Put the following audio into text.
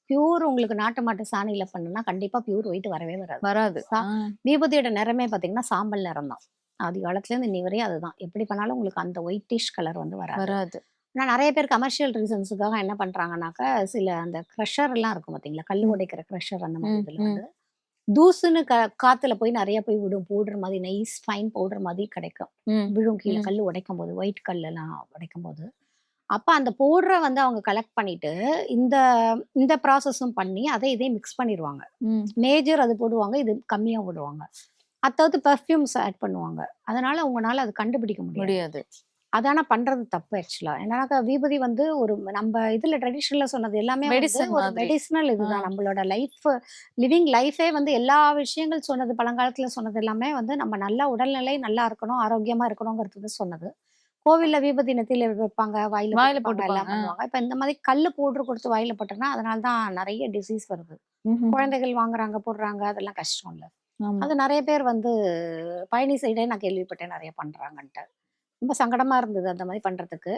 Pure உங்களுக்கு நாட்டு மாட்டு சாணியில பண்ணுனா கண்டிப்பா பியூர் ஒயிட் வரவே வராது. வராது. சா ஆ. விபூதியோட நிறமே பார்த்தீங்கன்னா, சாம்பல் நிறம் தான். ஆதி காலத்துலேருந்து இன்னி வரையும் அதுதான். எப்படி பண்ணாலும் உங்களுக்கு அந்த ஒயிட்டிஷ் கலர் வந்து வராது. வராது. ஆனா நெறைய பேர் கமர்ஷியல் ரீசன்ஸுக்காக என்ன பண்றாங்கனாக்கா, சில அந்த க்ரஷர்லாம் இருக்கும் பார்த்தீங்களா? கல்லு ம். உடைக்கிற க்ரஷர் அந்த மாரி ம். இதில ம். வந்து தூசுன்னு காத்துல போய் நெறைய போய் விடும். பவுடர் மாதிரி நைஸ் ஃபைன் பவுடர் மாதிரி கிடைக்கும். ம். விழும் கீழ ம். கல்லு உடைக்கும்போது, ஒயிட் கல்லெல்லாம் உடைக்கும்போது. அப்ப அந்த பவுடர வந்து அவங்க கலெக்ட் பண்ணிட்டு, இந்த இந்த ப்ராசஸும் பண்ணி, அதை இதையும் மிக்ஸ் பண்ணிருவாங்க. ம். மேஜர் அது போடுவாங்க. இது கம்மியா போடுவாங்க. அது தவிர்த்து பெர்ஃப்யூம்ஸ் ஆட் பண்ணுவாங்க. அதனால உங்கனால அது கண்டுபிடிக்க முடியாது. முடியாது. அது ஆனா பண்றது தப்பு ஆக்சுவலா. ஏன்னாக்கா விபூதி வந்து ஒரு நம்ப இதுல ட்ரெடிஷன்ல சொன்னது எல்லாமே வந்து மெடிசின் ஒரு மாதிரி. மெடிசினல் ஆ. இதுதான். நம்மளோட லிவிங் லைஃபே வந்து எல்லா விஷயங்கள் சொன்னது பழங்காலத்துல சொன்னது எல்லாமே வந்து நம்ம நல்லா உடல்நிலை நல்லா இருக்கணும், ஆரோக்கியமா இருக்கணுங்கிறதுக்கு சொன்னது. கோவில்ல விபூதி நெத்தியில வைப்பாங்க, வாயில வாயில போட்டுப்பாங்க, போட்டுப்பாங்க. எல்லாம் ஆ. பண்ணுவாங்க. இப்ப இந்த மாதிரி கல்லு பவுடர் குடுத்து வாயில போட்டோம்னா, அதனால தான் நெறைய டிசீஸ் வருது. ம்ஹ்ம். குழந்தைகள் வாங்குறாங்க, போடுறாங்க. அதெல்லாம் கஷ்டம் இல்ல. ஆமா. அது நெறைய பேர் வந்து பழனி சைடே நான் கேள்விப்பட்டேன் நெறைய பண்றாங்கன்ட்டு. ரொம்ப சங்கடமா இருந்தது அந்த மாரி பண்றதுக்கு.